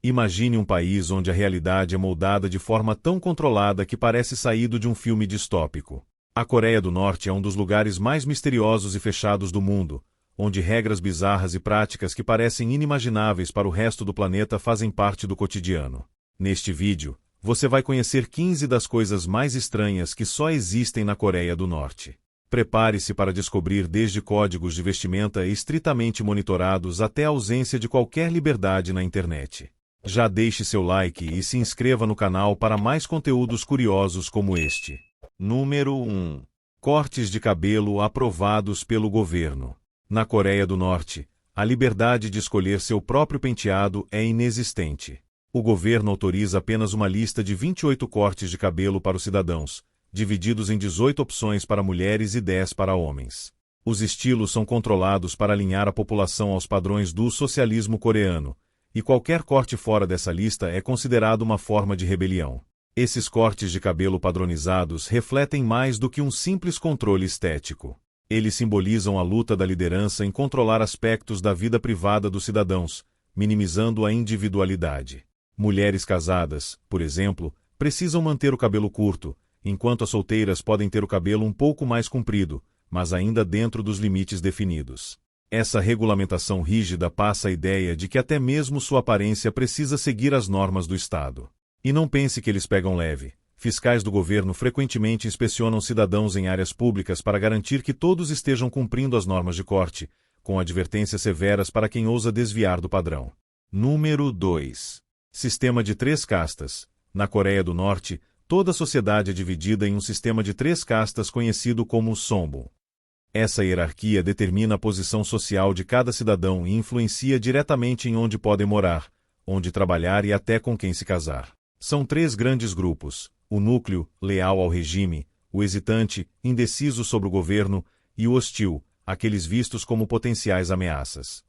Imagine um país onde a realidade é moldada de forma tão controlada que parece saído de um filme distópico. A Coreia do Norte é um dos lugares mais misteriosos e fechados do mundo, onde regras bizarras e práticas que parecem inimagináveis para o resto do planeta fazem parte do cotidiano. Neste vídeo, você vai conhecer 15 das coisas mais estranhas que só existem na Coreia do Norte. Prepare-se para descobrir desde códigos de vestimenta estritamente monitorados até a ausência de qualquer liberdade na internet. Já deixe seu like e se inscreva no canal para mais conteúdos curiosos como este. Número 1. Cortes de cabelo aprovados pelo governo. Na Coreia do Norte, a liberdade de escolher seu próprio penteado é inexistente. O governo autoriza apenas uma lista de 28 cortes de cabelo para os cidadãos, divididos em 18 opções para mulheres e 10 para homens. Os estilos são controlados para alinhar a população aos padrões do socialismo coreano, e qualquer corte fora dessa lista é considerado uma forma de rebelião. Esses cortes de cabelo padronizados refletem mais do que um simples controle estético. Eles simbolizam a luta da liderança em controlar aspectos da vida privada dos cidadãos, minimizando a individualidade. Mulheres casadas, por exemplo, precisam manter o cabelo curto, enquanto as solteiras podem ter o cabelo um pouco mais comprido, mas ainda dentro dos limites definidos. Essa regulamentação rígida passa a ideia de que até mesmo sua aparência precisa seguir as normas do Estado. E não pense que eles pegam leve. Fiscais do governo frequentemente inspecionam cidadãos em áreas públicas para garantir que todos estejam cumprindo as normas de corte, com advertências severas para quem ousa desviar do padrão. Número 2. Sistema de 3 castas. Na Coreia do Norte, toda a sociedade é dividida em um sistema de 3 castas conhecido como Sonbun. Essa hierarquia determina a posição social de cada cidadão e influencia diretamente em onde podem morar, onde trabalhar e até com quem se casar. São 3 grandes grupos: o núcleo, leal ao regime, o hesitante, indeciso sobre o governo, e o hostil, aqueles vistos como potenciais ameaças.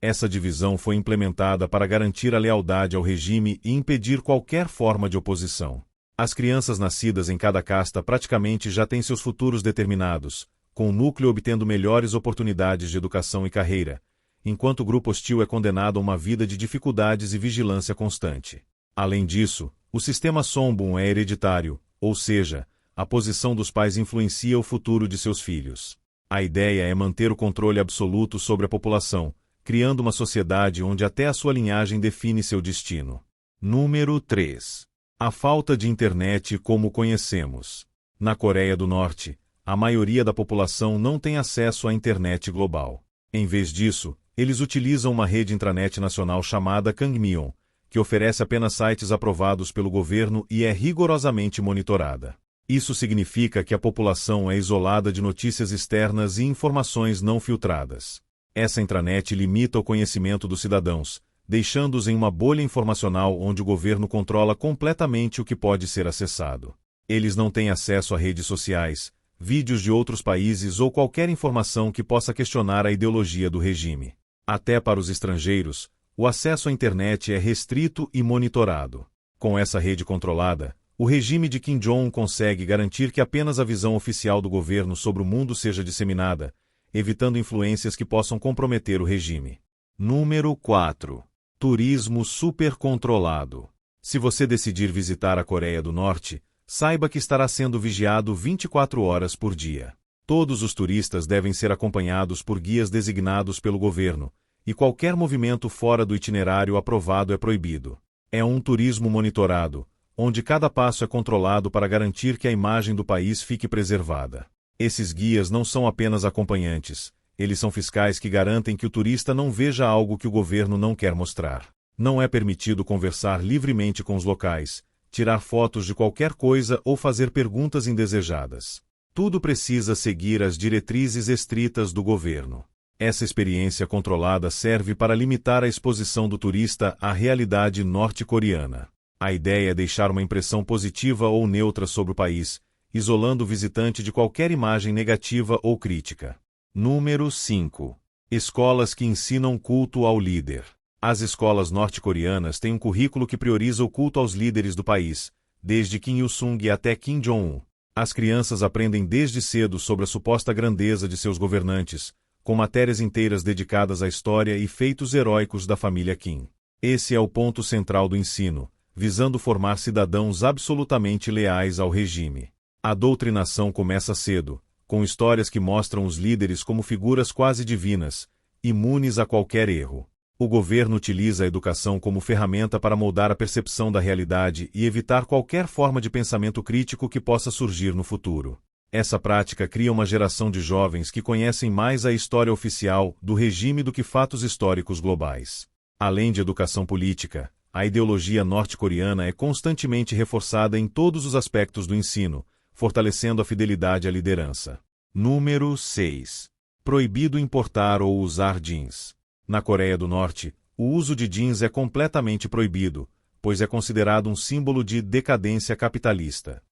Essa divisão foi implementada para garantir a lealdade ao regime e impedir qualquer forma de oposição. As crianças nascidas em cada casta praticamente já têm seus futuros determinados, com o núcleo obtendo melhores oportunidades de educação e carreira, enquanto o grupo hostil é condenado a uma vida de dificuldades e vigilância constante. Além disso, o sistema Sonbun é hereditário, ou seja, a posição dos pais influencia o futuro de seus filhos. A ideia é manter o controle absoluto sobre a população, criando uma sociedade onde até a sua linhagem define seu destino. Número 3. A falta de internet como conhecemos. Na Coreia do Norte, a maioria da população não tem acesso à internet global. Em vez disso, eles utilizam uma rede intranet nacional chamada Kangmyeon, que oferece apenas sites aprovados pelo governo e é rigorosamente monitorada. Isso significa que a população é isolada de notícias externas e informações não filtradas. Essa intranet limita o conhecimento dos cidadãos, deixando-os em uma bolha informacional onde o governo controla completamente o que pode ser acessado. Eles não têm acesso a redes sociais, vídeos de outros países ou qualquer informação que possa questionar a ideologia do regime. Até para os estrangeiros, o acesso à internet é restrito e monitorado. Com essa rede controlada, o regime de Kim Jong-un consegue garantir que apenas a visão oficial do governo sobre o mundo seja disseminada, evitando influências que possam comprometer o regime. Número 4. Turismo supercontrolado. Se você decidir visitar a Coreia do Norte, saiba que estará sendo vigiado 24 horas por dia. Todos os turistas devem ser acompanhados por guias designados pelo governo, e qualquer movimento fora do itinerário aprovado é proibido. É um turismo monitorado, onde cada passo é controlado para garantir que a imagem do país fique preservada. Esses guias não são apenas acompanhantes, eles são fiscais que garantem que o turista não veja algo que o governo não quer mostrar. Não é permitido conversar livremente com os locais, tirar fotos de qualquer coisa ou fazer perguntas indesejadas. Tudo precisa seguir as diretrizes estritas do governo. Essa experiência controlada serve para limitar a exposição do turista à realidade norte-coreana. A ideia é deixar uma impressão positiva ou neutra sobre o país, isolando o visitante de qualquer imagem negativa ou crítica. Número 5. Escolas que ensinam culto ao líder. As escolas norte-coreanas têm um currículo que prioriza o culto aos líderes do país, desde Kim Il-sung até Kim Jong-un. As crianças aprendem desde cedo sobre a suposta grandeza de seus governantes, com matérias inteiras dedicadas à história e feitos heróicos da família Kim. Esse é o ponto central do ensino, visando formar cidadãos absolutamente leais ao regime. A doutrinação começa cedo, com histórias que mostram os líderes como figuras quase divinas, imunes a qualquer erro. O governo utiliza a educação como ferramenta para moldar a percepção da realidade e evitar qualquer forma de pensamento crítico que possa surgir no futuro. Essa prática cria uma geração de jovens que conhecem mais a história oficial do regime do que fatos históricos globais. Além de educação política, a ideologia norte-coreana é constantemente reforçada em todos os aspectos do ensino, fortalecendo a fidelidade à liderança. Número 6. Proibido importar ou usar jeans. Na Coreia do Norte, o uso de jeans é completamente proibido, pois é considerado um símbolo de decadência capitalista.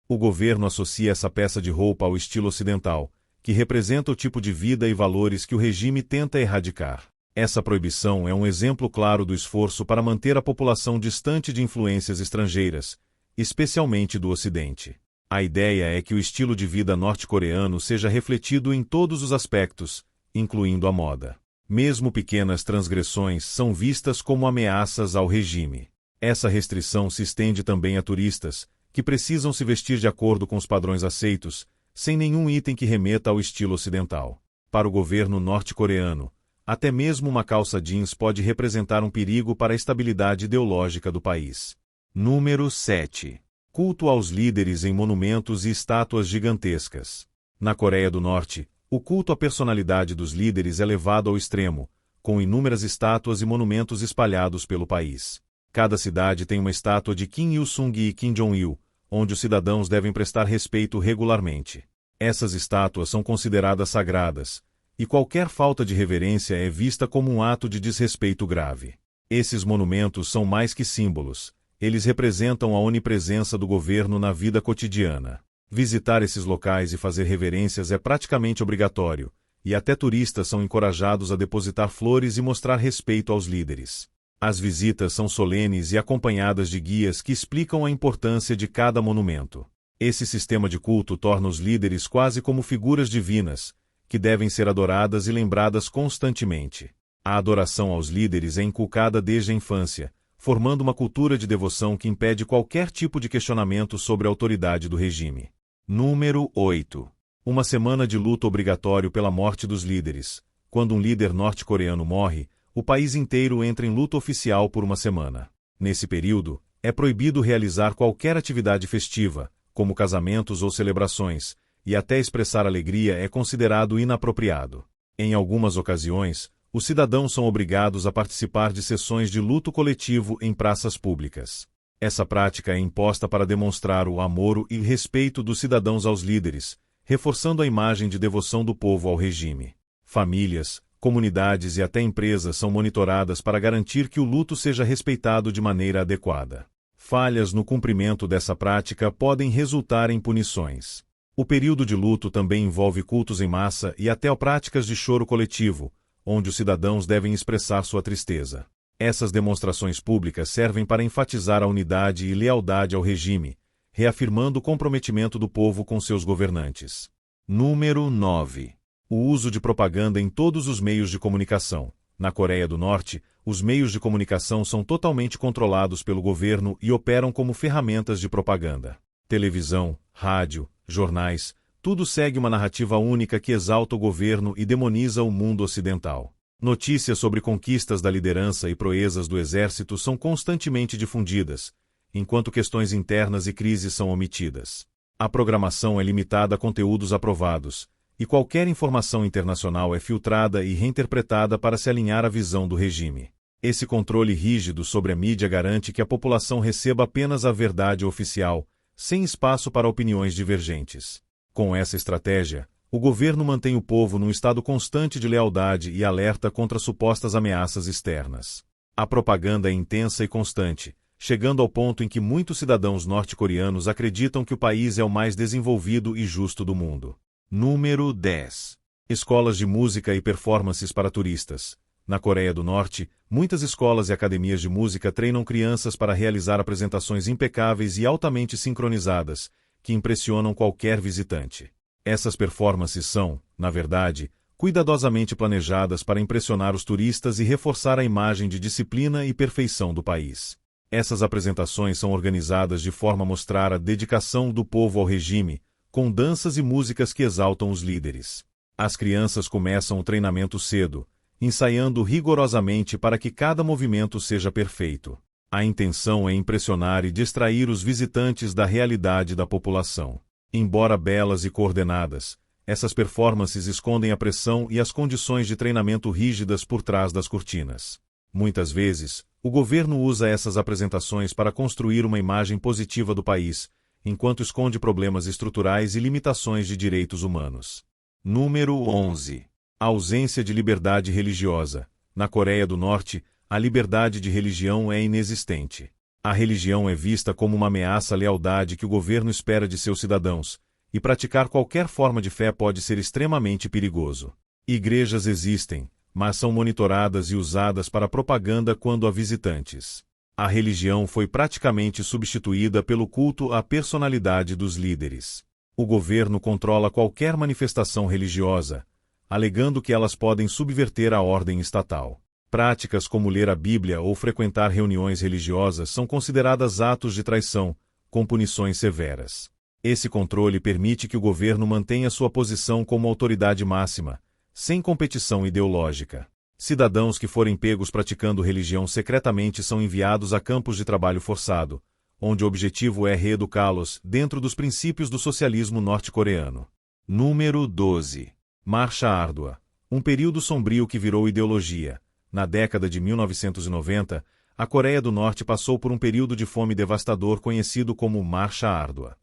O governo associa essa peça de roupa ao estilo ocidental, que representa o tipo de vida e valores que o regime tenta erradicar. Essa proibição é um exemplo claro do esforço para manter a população distante de influências estrangeiras, especialmente do Ocidente. A ideia é que o estilo de vida norte-coreano seja refletido em todos os aspectos, incluindo a moda. Mesmo pequenas transgressões são vistas como ameaças ao regime. Essa restrição se estende também a turistas, que precisam se vestir de acordo com os padrões aceitos, sem nenhum item que remeta ao estilo ocidental. Para o governo norte-coreano, até mesmo uma calça jeans pode representar um perigo para a estabilidade ideológica do país. Número 7. Culto aos líderes em monumentos e estátuas gigantescas. Na Coreia do Norte, o culto à personalidade dos líderes é levado ao extremo, com inúmeras estátuas e monumentos espalhados pelo país. Cada cidade tem uma estátua de Kim Il-sung e Kim Jong-il, onde os cidadãos devem prestar respeito regularmente. Essas estátuas são consideradas sagradas, e qualquer falta de reverência é vista como um ato de desrespeito grave. Esses monumentos são mais que símbolos, eles representam a onipresença do governo na vida cotidiana. Visitar esses locais e fazer reverências é praticamente obrigatório, e até turistas são encorajados a depositar flores e mostrar respeito aos líderes. As visitas são solenes e acompanhadas de guias que explicam a importância de cada monumento. Esse sistema de culto torna os líderes quase como figuras divinas, que devem ser adoradas e lembradas constantemente. A adoração aos líderes é inculcada desde a infância, formando uma cultura de devoção que impede qualquer tipo de questionamento sobre a autoridade do regime. Número 8. Uma semana de luto obrigatório pela morte dos líderes. Quando um líder norte-coreano morre, o país inteiro entra em luto oficial por uma semana. Nesse período, é proibido realizar qualquer atividade festiva, como casamentos ou celebrações, e até expressar alegria é considerado inapropriado. Em algumas ocasiões, os cidadãos são obrigados a participar de sessões de luto coletivo em praças públicas. Essa prática é imposta para demonstrar o amor e respeito dos cidadãos aos líderes, reforçando a imagem de devoção do povo ao regime. Famílias, comunidades e até empresas são monitoradas para garantir que o luto seja respeitado de maneira adequada. Falhas no cumprimento dessa prática podem resultar em punições. O período de luto também envolve cultos em massa e até práticas de choro coletivo, onde os cidadãos devem expressar sua tristeza. Essas demonstrações públicas servem para enfatizar a unidade e lealdade ao regime, reafirmando o comprometimento do povo com seus governantes. Número 9. O uso de propaganda em todos os meios de comunicação. Na Coreia do Norte, os meios de comunicação são totalmente controlados pelo governo e operam como ferramentas de propaganda. Televisão, rádio, jornais, tudo segue uma narrativa única que exalta o governo e demoniza o mundo ocidental. Notícias sobre conquistas da liderança e proezas do exército são constantemente difundidas, enquanto questões internas e crises são omitidas. A programação é limitada a conteúdos aprovados, e qualquer informação internacional é filtrada e reinterpretada para se alinhar à visão do regime. Esse controle rígido sobre a mídia garante que a população receba apenas a verdade oficial, sem espaço para opiniões divergentes. Com essa estratégia, o governo mantém o povo num estado constante de lealdade e alerta contra supostas ameaças externas. A propaganda é intensa e constante, chegando ao ponto em que muitos cidadãos norte-coreanos acreditam que o país é o mais desenvolvido e justo do mundo. Número 10. Escolas de música e performances para turistas. Na Coreia do Norte, muitas escolas e academias de música treinam crianças para realizar apresentações impecáveis e altamente sincronizadas, que impressionam qualquer visitante. Essas performances são, na verdade, cuidadosamente planejadas para impressionar os turistas e reforçar a imagem de disciplina e perfeição do país. Essas apresentações são organizadas de forma a mostrar a dedicação do povo ao regime, com danças e músicas que exaltam os líderes. As crianças começam o treinamento cedo, ensaiando rigorosamente para que cada movimento seja perfeito. A intenção é impressionar e distrair os visitantes da realidade da população. Embora belas e coordenadas, essas performances escondem a pressão e as condições de treinamento rígidas por trás das cortinas. Muitas vezes, o governo usa essas apresentações para construir uma imagem positiva do país, enquanto esconde problemas estruturais e limitações de direitos humanos. Número 11. A ausência de liberdade religiosa. Na Coreia do Norte, a liberdade de religião é inexistente. A religião é vista como uma ameaça à lealdade que o governo espera de seus cidadãos, e praticar qualquer forma de fé pode ser extremamente perigoso. Igrejas existem, mas são monitoradas e usadas para propaganda quando há visitantes. A religião foi praticamente substituída pelo culto à personalidade dos líderes. O governo controla qualquer manifestação religiosa, alegando que elas podem subverter a ordem estatal. Práticas como ler a Bíblia ou frequentar reuniões religiosas são consideradas atos de traição, com punições severas. Esse controle permite que o governo mantenha sua posição como autoridade máxima, sem competição ideológica. Cidadãos que forem pegos praticando religião secretamente são enviados a campos de trabalho forçado, onde o objetivo é reeducá-los dentro dos princípios do socialismo norte-coreano. Número 12. Marcha Árdua. Um período sombrio que virou ideologia. Na década de 1990, a Coreia do Norte passou por um período de fome devastador conhecido como Marcha Árdua.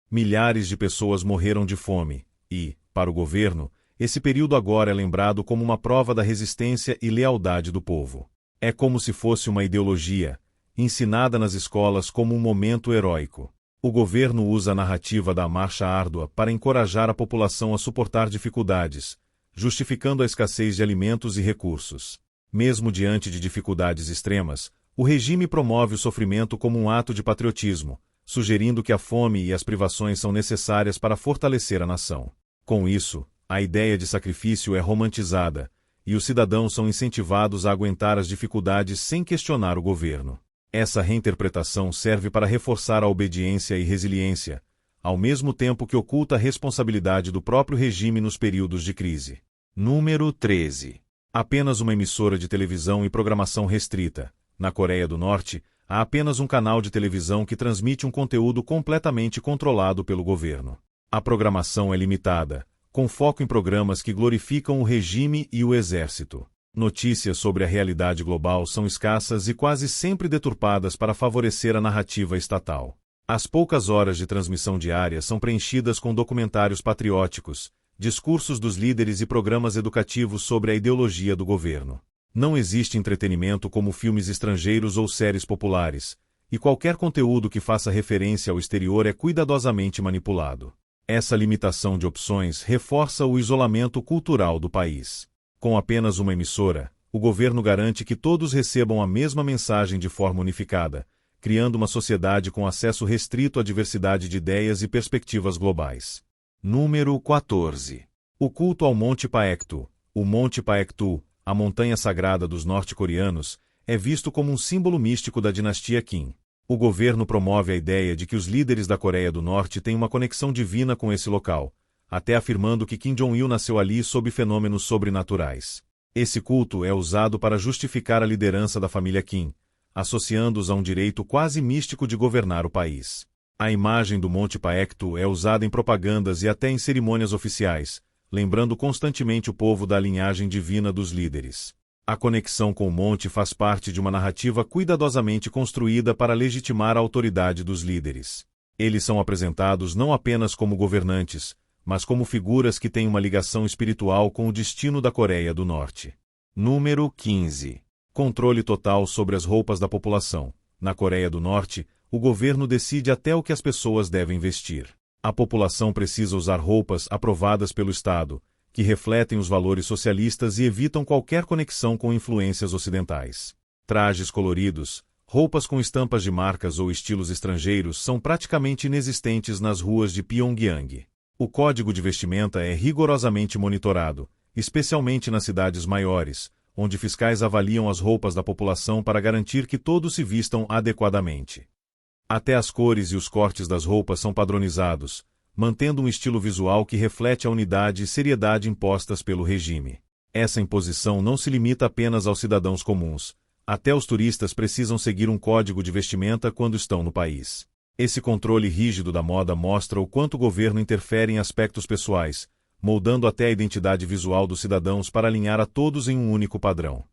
Milhares de pessoas morreram de fome e, para o governo, esse período agora é lembrado como uma prova da resistência e lealdade do povo. É como se fosse uma ideologia, ensinada nas escolas como um momento heróico. O governo usa a narrativa da Marcha Árdua para encorajar a população a suportar dificuldades, justificando a escassez de alimentos e recursos. Mesmo diante de dificuldades extremas, o regime promove o sofrimento como um ato de patriotismo, sugerindo que a fome e as privações são necessárias para fortalecer a nação. Com isso, a ideia de sacrifício é romantizada, e os cidadãos são incentivados a aguentar as dificuldades sem questionar o governo. Essa reinterpretação serve para reforçar a obediência e resiliência, ao mesmo tempo que oculta a responsabilidade do próprio regime nos períodos de crise. Número 13. Apenas uma emissora de televisão e programação restrita. Na Coreia do Norte, há apenas um canal de televisão que transmite um conteúdo completamente controlado pelo governo. A programação é limitada, com foco em programas que glorificam o regime e o exército. Notícias sobre a realidade global são escassas e quase sempre deturpadas para favorecer a narrativa estatal. As poucas horas de transmissão diária são preenchidas com documentários patrióticos, discursos dos líderes e programas educativos sobre a ideologia do governo. Não existe entretenimento como filmes estrangeiros ou séries populares, e qualquer conteúdo que faça referência ao exterior é cuidadosamente manipulado. Essa limitação de opções reforça o isolamento cultural do país. Com apenas uma emissora, o governo garante que todos recebam a mesma mensagem de forma unificada, criando uma sociedade com acesso restrito à diversidade de ideias e perspectivas globais. Número 14. O culto ao Monte Paektu. O Monte Paektu, a montanha sagrada dos norte-coreanos, é visto como um símbolo místico da dinastia Kim. O governo promove a ideia de que os líderes da Coreia do Norte têm uma conexão divina com esse local, até afirmando que Kim Jong-il nasceu ali sob fenômenos sobrenaturais. Esse culto é usado para justificar a liderança da família Kim, associando-os a um direito quase místico de governar o país. A imagem do Monte Paektu é usada em propagandas e até em cerimônias oficiais, lembrando constantemente o povo da linhagem divina dos líderes. A conexão com o monte faz parte de uma narrativa cuidadosamente construída para legitimar a autoridade dos líderes. Eles são apresentados não apenas como governantes, mas como figuras que têm uma ligação espiritual com o destino da Coreia do Norte. Número 15. Controle total sobre as roupas da população. Na Coreia do Norte, o governo decide até o que as pessoas devem vestir. A população precisa usar roupas aprovadas pelo Estado, que refletem os valores socialistas e evitam qualquer conexão com influências ocidentais. Trajes coloridos, roupas com estampas de marcas ou estilos estrangeiros são praticamente inexistentes nas ruas de Pyongyang. O código de vestimenta é rigorosamente monitorado, especialmente nas cidades maiores, onde fiscais avaliam as roupas da população para garantir que todos se vistam adequadamente. Até as cores e os cortes das roupas são padronizados, mantendo um estilo visual que reflete a unidade e seriedade impostas pelo regime. Essa imposição não se limita apenas aos cidadãos comuns. Até os turistas precisam seguir um código de vestimenta quando estão no país. Esse controle rígido da moda mostra o quanto o governo interfere em aspectos pessoais, moldando até a identidade visual dos cidadãos para alinhar a todos em um único padrão.